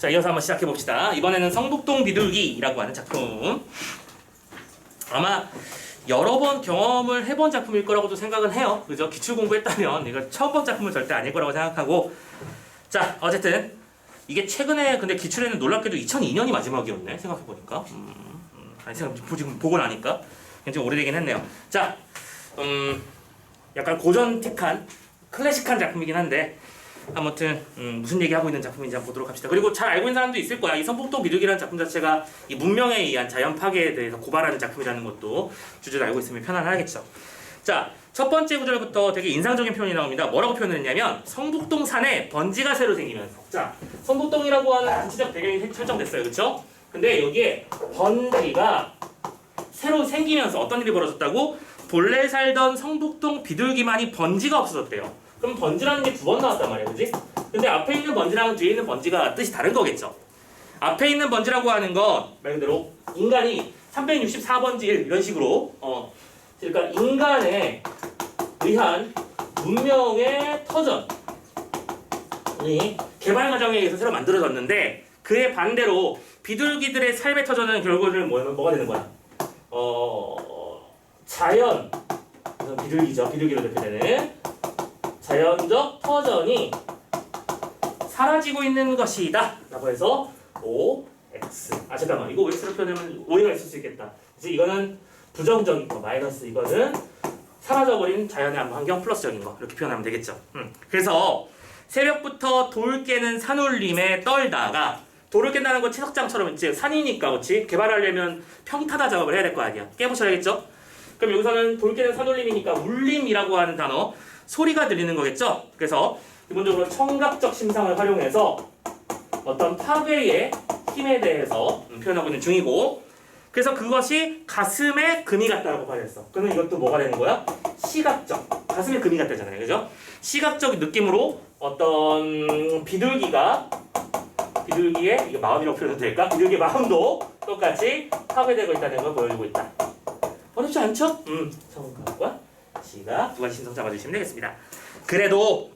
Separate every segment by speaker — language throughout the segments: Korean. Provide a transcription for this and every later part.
Speaker 1: 자, 이어서 한번 시작해 봅시다. 이번에는 성북동 비둘기라고 하는 작품. 아마 여러 번 경험을 해본 작품일 거라고도 생각은 해요. 그죠? 기출 공부했다면 이거 처음 본 작품은 절대 아닐 거라고 생각하고. 자, 어쨌든 이게 최근에 근데 기출에는 놀랍게도 2002년이 마지막이었네. 생각해 보니까. 아니 지금 보고 나니까 좀 오래되긴 했네요. 자, 약간 고전틱한 클래식한 작품이긴 한데. 아무튼 무슨 얘기하고 있는 작품인지 한번 보도록 합시다. 그리고 잘 알고 있는 사람도 있을 거야. 이 성북동 비둘기라는 작품 자체가 이 문명에 의한 자연 파괴에 대해서 고발하는 작품이라는 것도 주제를 알고 있으면 편안하겠죠. 자, 첫 번째 구절부터 되게 인상적인 표현이 나옵니다. 뭐라고 표현을 했냐면 성북동 산에 번지가 새로 생기면서. 자, 성북동이라고 하는 단체적 배경이 설정됐어요. 그렇죠? 근데 여기에 번지가 새로 생기면서 어떤 일이 벌어졌다고? 본래 살던 성북동 비둘기만이 번지가 없어졌대요. 그럼 번지라는 게 두 번 나왔단 말이야, 그지? 근데 앞에 있는 번지랑 뒤에 있는 번지가 뜻이 다른 거겠죠. 앞에 있는 번지라고 하는 건 말 그대로 인간이 364번지 1 이런 식으로 그러니까 인간에 의한 문명의 터전이 개발 과정에 의해서 새로 만들어졌는데 그에 반대로 비둘기들의 삶의 터전은 결국은 뭐가 되는 거야? 자연 비둘기죠. 비둘기로 대표되는 자연적 터전이 사라지고 있는 것이다 라고 해서 OX. 잠깐만, 이거 OX로 표현하면 오해가 있을 수 있겠다. 그래서 이거는 부정적인 거, 마이너스. 이거는 사라져버린 자연의 환경 플러스적인 거, 이렇게 표현하면 되겠죠. 그래서 새벽부터 돌 깨는 산울림에 떨다가, 돌을 깬다는 건 채석장처럼 이제 산이니까, 그렇지? 개발하려면 평타다 작업을 해야 될 거 아니야. 깨부셔야겠죠? 그럼 여기서는 돌 깨는 산울림이니까 울림이라고 하는 단어, 소리가 들리는 거겠죠? 그래서 기본적으로 청각적 심상을 활용해서 어떤 파괴의 힘에 대해서 표현하고 있는 중이고, 그래서 그것이 가슴에 금이 같다라고 발휘했어. 그러면 이것도 뭐가 되는 거야? 시각적. 가슴에 금이 같다잖아요. 그죠? 시각적 느낌으로 어떤 비둘기의 이거 마음이라고 표현해도 될까? 비둘기의 마음도 똑같이 파괴되고 있다는 걸 보여주고 있다. 어렵지 않죠? 청각과 시각 두 가지 신성 잡아주시면 되겠습니다. 그래도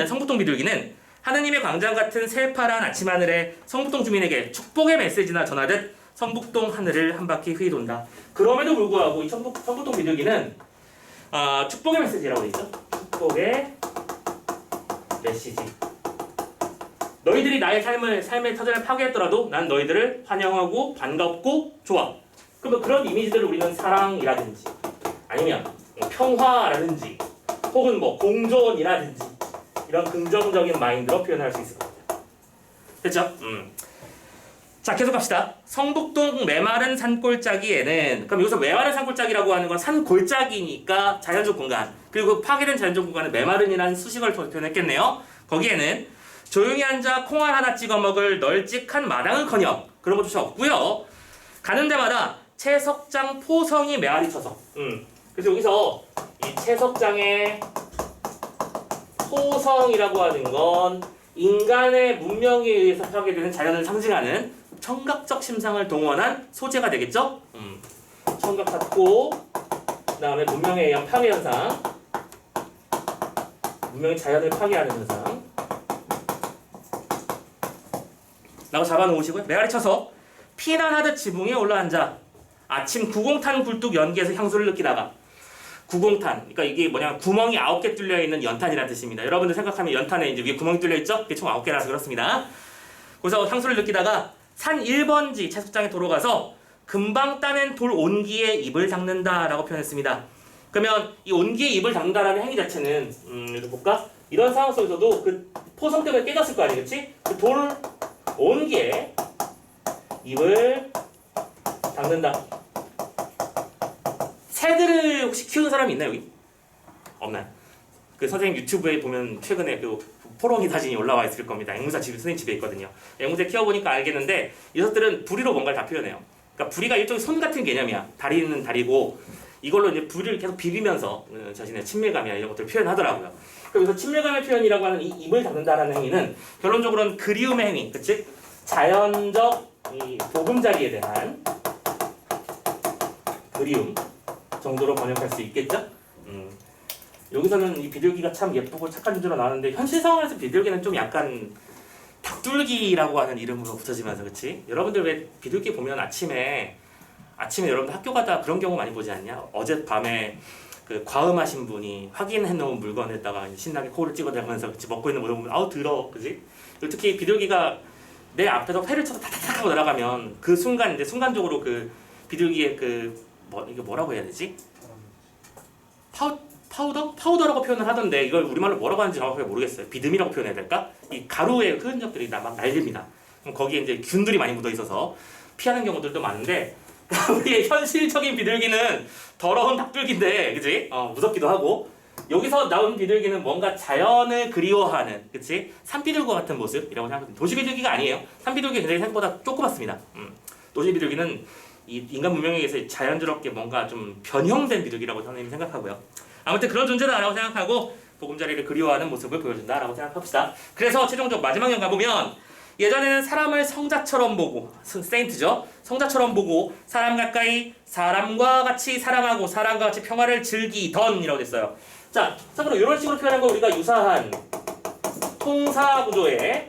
Speaker 1: 성북동 비둘기는 하느님의 광장 같은 새파란 아침 하늘에 성북동 주민에게 축복의 메시지나 전하듯 성북동 하늘을 한 바퀴 휘돈다. 그럼에도 불구하고 이 성북동 비둘기는 축복의 메시지라고 되어 있죠. 축복의 메시지. 너희들이 나의 삶의 터전을 파괴했더라도 난 너희들을 환영하고 반갑고 좋아. 그러면 그런 이미지들을 우리는 사랑이라든지 아니면 평화라든지 혹은 공존이라든지 이런 긍정적인 마인드로 표현할 수 있을 겁니다. 됐죠? 자, 계속 갑시다. 성북동 메마른 산골짜기에는, 그럼 여기서 메마른 산골짜기라고 하는 건 산골짜기니까 자연적 공간, 그리고 파괴된 자연적 공간을 메마른이라는 수식어를 표현했겠네요. 거기에는 조용히 앉아 콩알 하나 찍어 먹을 널찍한 마당은커녕 그런 것조차 없고요. 가는 데마다 채석장 포성이 메아리 쳐서. 그래서 여기서 이 채석장의 포성이라고 하는 건 인간의 문명에 의해서 파괴되는 자연을 상징하는 청각적 심상을 동원한 소재가 되겠죠? 청각 갖고 그 다음에 문명에 의한 파괴 현상, 문명의 자연을 파괴하는 현상 라고 잡아놓으시고요. 메아리 쳐서 피난하듯 지붕에 올라앉아 아침 구공탄 굴뚝 연기에서 향수를 느끼다가, 구공탄, 그러니까 이게 뭐냐, 구멍이 9개 뚫려있는 연탄이라는 뜻입니다. 여러분들 생각하면 연탄에 이제 위에 구멍이 뚫려있죠? 그게 총 9개라서 그렇습니다. 그래서 향수를 느끼다가 산 1번지 채석장에 돌아가서 금방 따낸 돌 온기에 입을 닦는다 라고 표현했습니다. 그러면 이 온기에 입을 닦는다라는 행위 자체는 이렇게 볼까? 이런 상황 속에서도 그 포성 때문에 깨졌을 거 아니에요, 그치? 그 돌 온기에 입을 닦는다. 새들을 혹시 키우는 사람이 있나요, 여기? 없나요? 그 선생님 유튜브에 보면 최근에 그 포롱이 사진이 올라와 있을 겁니다. 앵무새 선생님 집에 있거든요. 앵무새 키워보니까 알겠는데 이 녀석들은 부리로 뭔가를 다 표현해요. 그러니까 부리가 일종의 손 같은 개념이야. 다리는 다리고 이걸로 이제 부리를 계속 비비면서 자신의 친밀감이나 이런 것들을 표현하더라고요. 그래서 친밀감의 표현이라고 하는 이 입을 닦는다라는 행위는 결론적으로는 그리움의 행위, 즉 자연적 이 보금자리에 대한 그리움 정도로 번역할 수 있겠죠? 여기서는 이 비둘기가 참 예쁘고 착한 존재로 나왔는데 현실 상황에서 비둘기는 좀 약간 닭둘기라고 하는 이름으로 붙여지면서 그치? 여러분들 왜 비둘기 보면 아침에 여러분들 학교 가다 그런 경우 많이 보지 않냐? 어젯밤에 그 과음하신 분이 확인해 놓은 물건에다가 신나게 코를 찍어대면서 그치? 먹고 있는 모습 보면 아우 더러워 그치? 특히 비둘기가 내 앞에서 회를 쳐서 타타타 하고 날아가면 그 순간 이제 순간적으로 그 비둘기의 이게 뭐라고 해야 되지? 파우더라고 표현을 하던데 이걸 우리말로 뭐라고 하는지 정확하게 모르겠어요. 비듬이라고 표현해야 될까? 이 가루의 흔적들이 막 날립니다. 그럼 거기에 이제 균들이 많이 묻어 있어서 피하는 경우들도 많은데 우리의 현실적인 비둘기는 더러운 닭둘기인데, 그치? 무섭기도 하고 여기서 나온 비둘기는 뭔가 자연을 그리워하는, 그치? 산비둘기와 같은 모습이라고 생각합니다. 도시비둘기가 아니에요. 산비둘기 굉장히 생각보다 조그맣습니다. 도시비둘기는 이 인간 문명에 의해서 자연스럽게 뭔가 좀 변형된 비둘기라고 선생님이 생각하고요. 아무튼 그런 존재다라고 생각하고 보금자리를 그리워하는 모습을 보여준다라고 생각합시다. 그래서 최종적 마지막 년 가보면 예전에는 사람을 성자처럼 보고 세인트죠. 성자처럼 보고 사람 가까이 사람과 같이 사랑하고 사람과 같이 평화를 즐기던이라고 됐어요. 자, 참고로 이런 식으로 표현한 거 우리가 유사한 통사 구조의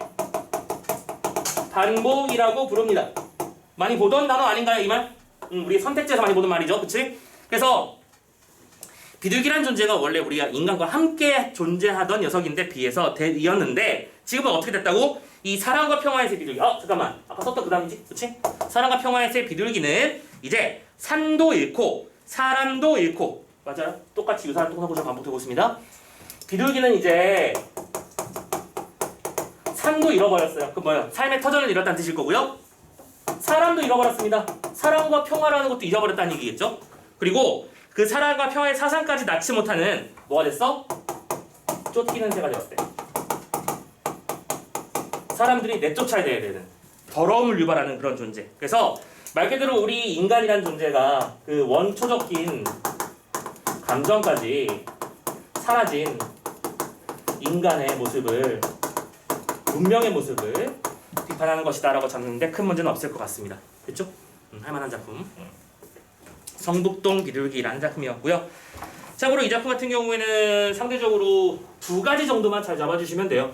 Speaker 1: 반복이라고 부릅니다. 많이 보던 단어 아닌가요, 이 말? 우리 선택지에서 많이 보던 말이죠, 그치? 그래서 비둘기란 존재가 원래 우리가 인간과 함께 존재하던 녀석인데 비해서 이었는데 지금은 어떻게 됐다고? 이 사랑과 평화에서의 비둘기. 잠깐만. 아까 썼던 그 다음이지? 그치? 사랑과 평화에서의 비둘기는 이제 산도 잃고 사람도 잃고, 맞아요? 똑같이 유사한 통사구조 반복되고 있습니다. 비둘기는 이제 산도 잃어버렸어요. 그럼 뭐예요? 삶의 터전을 잃었다는 뜻일 거고요. 사람도 잃어버렸습니다. 사랑과 평화라는 것도 잃어버렸다는 얘기겠죠? 그리고 그 사랑과 평화의 사상까지 낳지 못하는 뭐가 됐어? 쫓기는 새가 되었대. 사람들이 내쫓아야 되는 더러움을 유발하는 그런 존재. 그래서 말 그대로 우리 인간이란 존재가 그 원초적인 감정까지 사라진 인간의 모습을, 문명의 모습을 비판하는 것이다 라고 잡는데 큰 문제는 없을 것 같습니다. 그렇죠? 할만한 작품. 성북동 비둘기라는 작품이었고요. 참고로 이 작품 같은 경우에는 상대적으로 두 가지 정도만 잘 잡아주시면 돼요.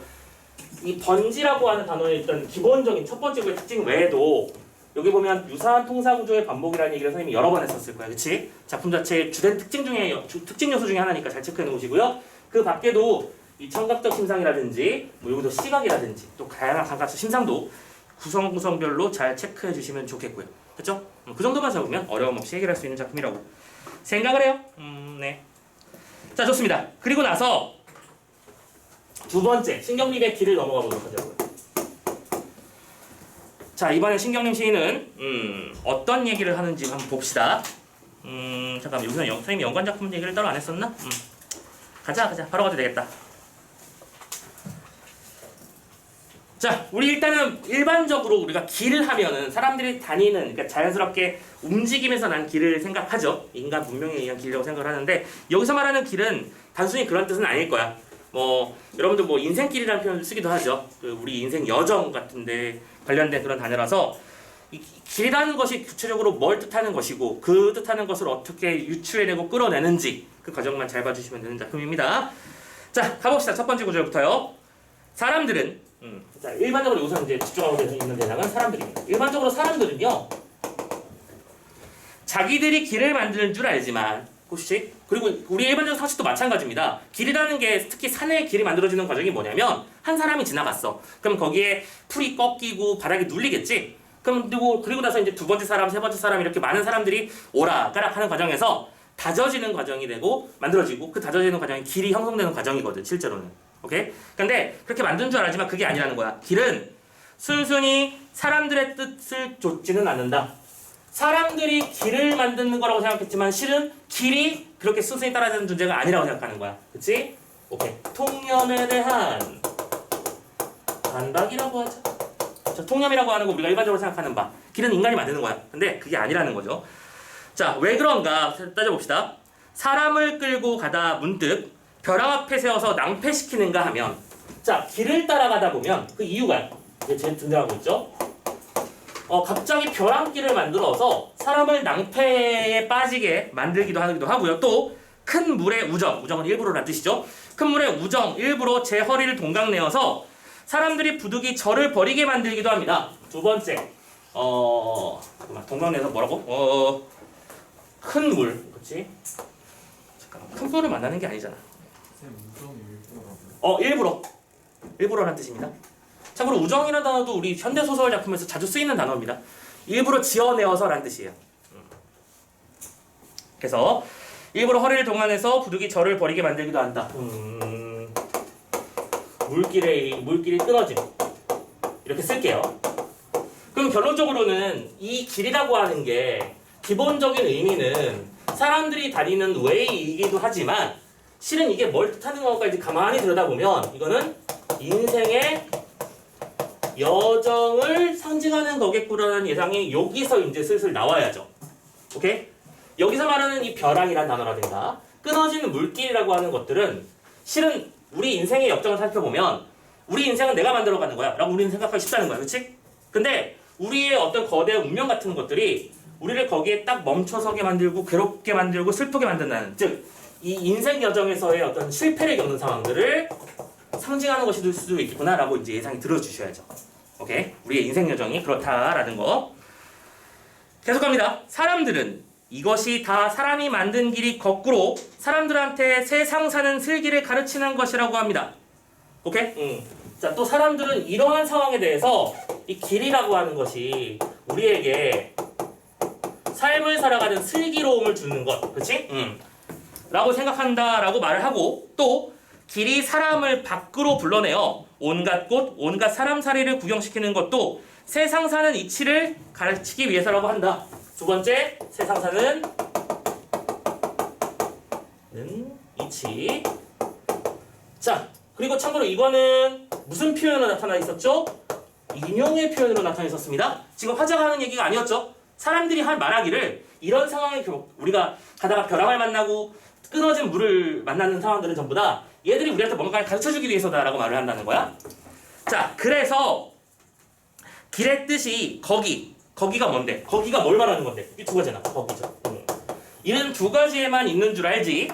Speaker 1: 이 번지라고 하는 단어의 일단 기본적인 첫 번째 구의 특징 외에도 여기 보면 유사한 통사구조의 반복이라는 얘기를 선생님이 여러 번 했었을 거예요. 그치? 작품 자체의 주된 특징 요소 중에 하나니까 잘 체크해 놓으시고요. 그 밖에도 이 청각적 심상이라든지 여기도 시각이라든지 또 다양한 감각 심상도 구성별로 잘 체크해 주시면 좋겠고요. 그렇죠? 그 정도만 잡으면 어려움 없이 해결할 수 있는 작품이라고 생각을 해요. 네. 자, 좋습니다. 그리고 나서 두 번째 신경림의 길을 넘어가 보도록 하자고요. 자, 이번에 신경림 시인은 어떤 얘기를 하는지 한번 봅시다. 잠깐만, 여기서 선생님이 연관 작품 얘기를 따로 안 했었나? 가자 바로 가도 되겠다. 자, 우리 일단은 일반적으로 우리가 길을 하면은 사람들이 다니는, 그러니까 자연스럽게 움직이면서 난 길을 생각하죠. 인간 문명에 의한 길이라고 생각을 하는데 여기서 말하는 길은 단순히 그런 뜻은 아닐 거야. 여러분들 인생길이라는 표현을 쓰기도 하죠. 우리 인생 여정 같은데 관련된 그런 단어라서 이 길이라는 것이 구체적으로 뭘 뜻하는 것이고 그 뜻하는 것을 어떻게 유추해내고 끌어내는지 그 과정만 잘 봐주시면 되는 작품입니다. 자, 가봅시다. 첫 번째 구절부터요. 사람들은 자, 일반적으로 우선 이제 집중하고 있는 대상은 사람들입니다. 일반적으로 사람들은요, 자기들이 길을 만드는 줄 알지만, 그렇지? 그리고 우리 일반적 상식도 마찬가지입니다. 길이라는 게 특히 산에 길이 만들어지는 과정이 뭐냐면 한 사람이 지나갔어. 그럼 거기에 풀이 꺾이고 바닥이 눌리겠지? 그리고 나서 이제 두 번째 사람, 세 번째 사람 이렇게 많은 사람들이 오락가락 하는 과정에서 다져지는 과정이 되고 만들어지고 그 다져지는 과정이 길이 형성되는 과정이거든, 실제로는. 오케이? 근데 그렇게 만든 줄 알지만 그게 아니라는 거야. 길은 순순히 사람들의 뜻을 좇지는 않는다. 사람들이 길을 만드는 거라고 생각했지만 실은 길이 그렇게 순순히 따라지는 존재가 아니라고 생각하는 거야. 그치? 오케이. 통념에 대한 반박이라고 하죠. 자, 통념이라고 하는 거 우리가 일반적으로 생각하는 바. 길은 인간이 만드는 거야. 근데 그게 아니라는 거죠. 자, 왜 그런가 따져봅시다. 사람을 끌고 가다 문득 벼랑 앞에 세워서 낭패시키는가 하면, 자, 길을 따라가다 보면 그 이유가 이제 등장하고 있죠. 갑자기 벼랑길을 만들어서 사람을 낭패에 빠지게 만들기도 하고요. 또 큰 물의 우정은 일부러란 뜻이죠. 큰 물의 우정 일부러 제 허리를 동강내어서 사람들이 부득이 저를 버리게 만들기도 합니다. 두 번째, 잠깐만, 동명에서 뭐라고? 큰 물, 그렇지? 잠깐만, 큰 물을 만나는 게 아니잖아.
Speaker 2: 쌤 우정이 일부러라고요?
Speaker 1: 일부러란 뜻입니다. 참고로 우정이라는 단어도 우리 현대 소설 작품에서 자주 쓰이는 단어입니다. 일부러 지어내어서라는 뜻이에요. 그래서 일부러 허리를 동안해서 부득이 저를 버리게 만들기도 한다. 물길이 끊어짐. 이렇게 쓸게요. 그럼 결론적으로는 이 길이라고 하는 게 기본적인 의미는 사람들이 다니는 웨이이기도 하지만 실은 이게 뭘 뜻하는 것까지 가만히 들여다보면 이거는 인생의 여정을 상징하는 거겠구라는 예상이 여기서 이제 슬슬 나와야죠. 오케이? 여기서 말하는 이 벼랑이란 단어라든가 끊어지는 물길이라고 하는 것들은 실은 우리 인생의 역정을 살펴보면 우리 인생은 내가 만들어가는 거야 라고 우리는 생각하기 쉽다는 거야. 그치? 근데 우리의 어떤 거대한 운명 같은 것들이 우리를 거기에 딱 멈춰서게 만들고 괴롭게 만들고 슬프게 만든다는, 즉 이 인생 여정에서의 어떤 실패를 겪는 상황들을 상징하는 것이 될 수도 있겠구나 라고 이제 예상이 들어주셔야죠. 오케이? 우리의 인생 여정이 그렇다라는 거. 계속합니다. 사람들은 이것이 다 사람이 만든 길이 거꾸로 사람들한테 세상 사는 슬기를 가르치는 것이라고 합니다. 오케이? 자, 또 사람들은 이러한 상황에 대해서 이 길이라고 하는 것이 우리에게 삶을 살아가는 슬기로움을 주는 것, 그치? 라고 생각한다라고 말을 하고, 또 길이 사람을 밖으로 불러내어 온갖 곳, 온갖 사람살이를 구경시키는 것도 세상 사는 이치를 가르치기 위해서라고 한다. 두 번째, 세상 사는 이치. 자, 그리고 참고로 이거는 무슨 표현으로 나타나 있었죠? 인용의 표현으로 나타나 있었습니다. 지금 화자가 하는 얘기가 아니었죠? 사람들이 말하기를 이런 상황에 우리가 가다가 벼랑을 만나고 끊어진 물을 만나는 상황들은 전부 다 얘들이 우리한테 뭔가를 가르쳐주기 위해서다라고 말을 한다는 거야. 자, 그래서 길의 뜻이 거기가 뭔데? 거기가 뭘 말하는 건데? 이 두 가지잖아. 거기죠. 이는 두 가지에만 있는 줄 알지.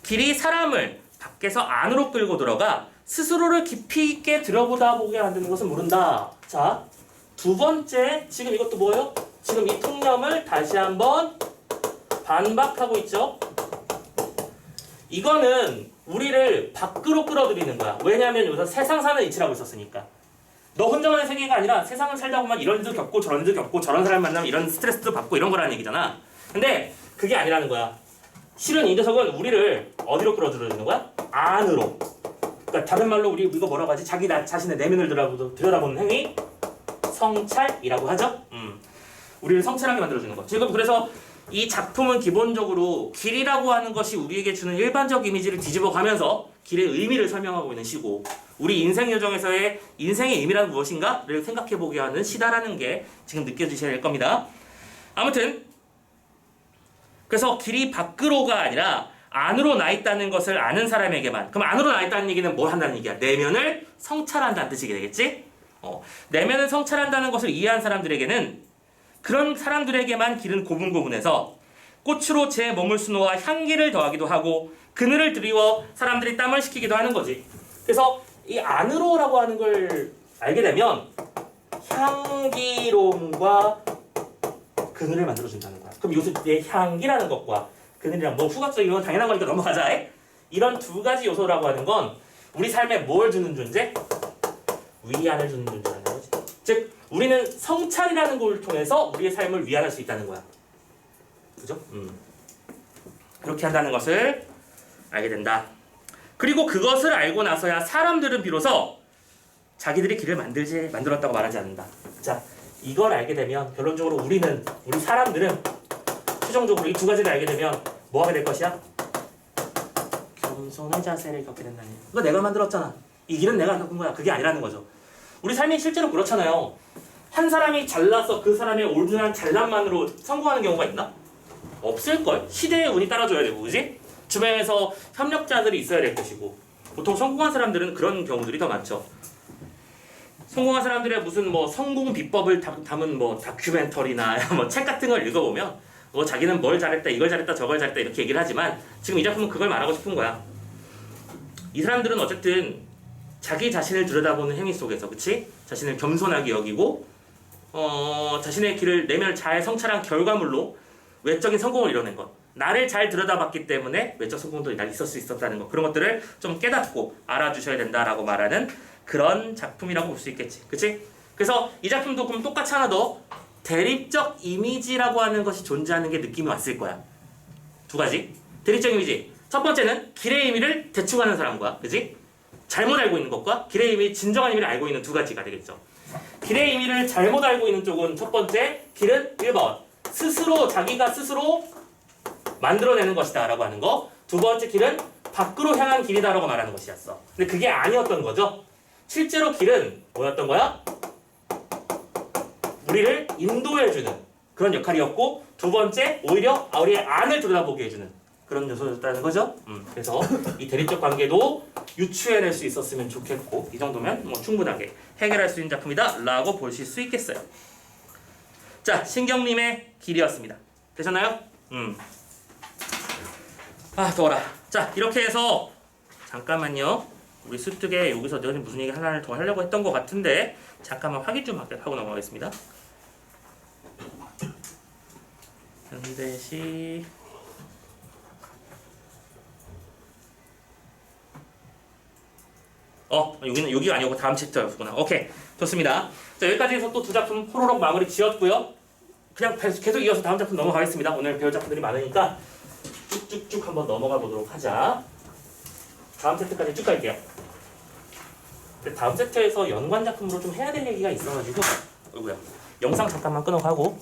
Speaker 1: 길이 사람을 밖에서 안으로 끌고 들어가 스스로를 깊이 있게 들여다보게 만드는 것은 모른다. 자, 두 번째, 지금 이것도 뭐예요? 지금 이 통념을 다시 한번 반박하고 있죠. 이거는 우리를 밖으로 끌어들이는 거야. 왜냐하면 여기서 세상 사는 이치라고 있었으니까. 너 혼자만의 세계가 아니라 세상을 살다 보면 이런 일도 겪고 저런 일도 겪고 저런 사람 만나면 이런 스트레스도 받고 이런 거라는 얘기잖아. 근데 그게 아니라는 거야. 실은 이 녀석은 우리를 어디로 끌어들이는 거야? 안으로. 그러니까 다른 말로 우리 이거 뭐라고 하지? 자기 자신의 내면을 들여다보는 행위? 성찰이라고 하죠. 우리를 성찰하게 만들어주는 거. 지금 그래서 이 작품은 기본적으로 길이라고 하는 것이 우리에게 주는 일반적 이미지를 뒤집어가면서 길의 의미를 설명하고 있는 시고, 우리 인생 여정에서의 인생의 의미란 무엇인가를 생각해보게 하는 시다라는 게 지금 느껴지셔야 될 겁니다. 아무튼 그래서 길이 밖으로가 아니라 안으로 나 있다는 것을 아는 사람에게만, 그럼 안으로 나 있다는 얘기는 뭘 한다는 얘기야? 내면을 성찰한다는 뜻이 되겠지? 내면을 성찰한다는 것을 이해한 사람들에게는, 그런 사람들에게만 길은 고분고분해서 꽃으로 제 몸을 수놓아 향기를 더하기도 하고 그늘을 드리워 사람들이 땀을 식히기도 하는 거지. 그래서 이 안으로라고 하는 걸 알게 되면 향기로움과 그늘을 만들어준다는 거야. 그럼 요새 내 향기라는 것과 그늘이랑 뭐 후각적인 건 당연한 거니까 넘어가자. 이런 두 가지 요소라고 하는 건 우리 삶에 뭘 주는 존재? 위안을 주는 존재라는 거지. 즉 우리는 성찰이라는 걸 통해서 우리의 삶을 위안할 수 있다는 거야. 그죠? 그렇게 한다는 것을 알게 된다. 그리고 그것을 알고 나서야 사람들은 비로소 자기들이 길을 만들었다고 말하지 않는다. 자, 이걸 알게 되면 결론적으로 우리 사람들은 최종적으로 이 두 가지를 알게 되면 뭐 하게 될 것이야? 겸손의 자세를 갖게 된다니. 이거 내가 만들었잖아. 이 길은 내가 겪은 거야. 그게 아니라는 거죠. 우리 삶이 실제로 그렇잖아요. 한 사람이 잘나서 그 사람의 올드한 잘남만으로 성공하는 경우가 있나? 없을걸. 시대의 운이 따라줘야 되고, 그지? 주변에서 협력자들이 있어야 될 것이고, 보통 성공한 사람들은 그런 경우들이 더 많죠. 성공한 사람들의 무슨 뭐 성공 비법을 담은 뭐 다큐멘터리나 뭐 책 같은 걸 읽어보면 자기는 뭘 잘했다, 이걸 잘했다, 저걸 잘했다 이렇게 얘기를 하지만 지금 이 작품은 그걸 말하고 싶은 거야. 이 사람들은 어쨌든 자기 자신을 들여다보는 행위 속에서, 그치? 자신을 겸손하게 여기고, 자신의 길을 내면을 잘 성찰한 결과물로 외적인 성공을 이뤄낸 것. 나를 잘 들여다봤기 때문에 외적 성공도 있을 수 있었다는 것. 그런 것들을 좀 깨닫고 알아주셔야 된다라고 말하는 그런 작품이라고 볼 수 있겠지. 그치? 그래서 이 작품도 그럼 똑같이 하나 더 대립적 이미지라고 하는 것이 존재하는 게 느낌이 왔을 거야. 두 가지. 대립적 이미지. 첫 번째는 길의 의미를 대충 하는 사람과, 그치? 잘못 알고 있는 것과 길의 의미, 진정한 의미를 알고 있는 두 가지가 되겠죠. 길의 의미를 잘못 알고 있는 쪽은 첫 번째, 길은 1번. 자기가 스스로 만들어내는 것이다 라고 하는 거. 두 번째 길은 밖으로 향한 길이다 라고 말하는 것이었어. 근데 그게 아니었던 거죠. 실제로 길은 뭐였던 거야? 우리를 인도해주는 그런 역할이었고, 두 번째, 오히려 우리의 안을 들여다보게 해주는 그런 요소였다는 거죠. 그래서 이 대립적 관계도 유추해낼 수 있었으면 좋겠고, 이 정도면 뭐 충분하게 해결할 수 있는 작품이다 라고 보실 수 있겠어요. 자, 신경님의 길이었습니다. 되셨나요? 더워라. 자, 이렇게 해서 잠깐만요. 우리 습득에 여기서 내가 무슨 얘기 하나를 더 하려고 했던 것 같은데 잠깐만 확인 좀 하고 넘어가겠습니다. 현대시 여기가 아니고 다음 챕터였구나. 오케이, 좋습니다. 자, 여기까지 해서 또 두 작품 호로록 마무리 지었고요. 그냥 계속 이어서 다음 작품 넘어가겠습니다. 오늘 배울 작품들이 많으니까 쭉쭉쭉 한번 넘어가 보도록 하자. 다음 세트까지 쭉 갈게요. 근데 다음 세트에서 연관 작품으로 좀 해야 될 얘기가 있어가지고, 영상 잠깐만 끊어가고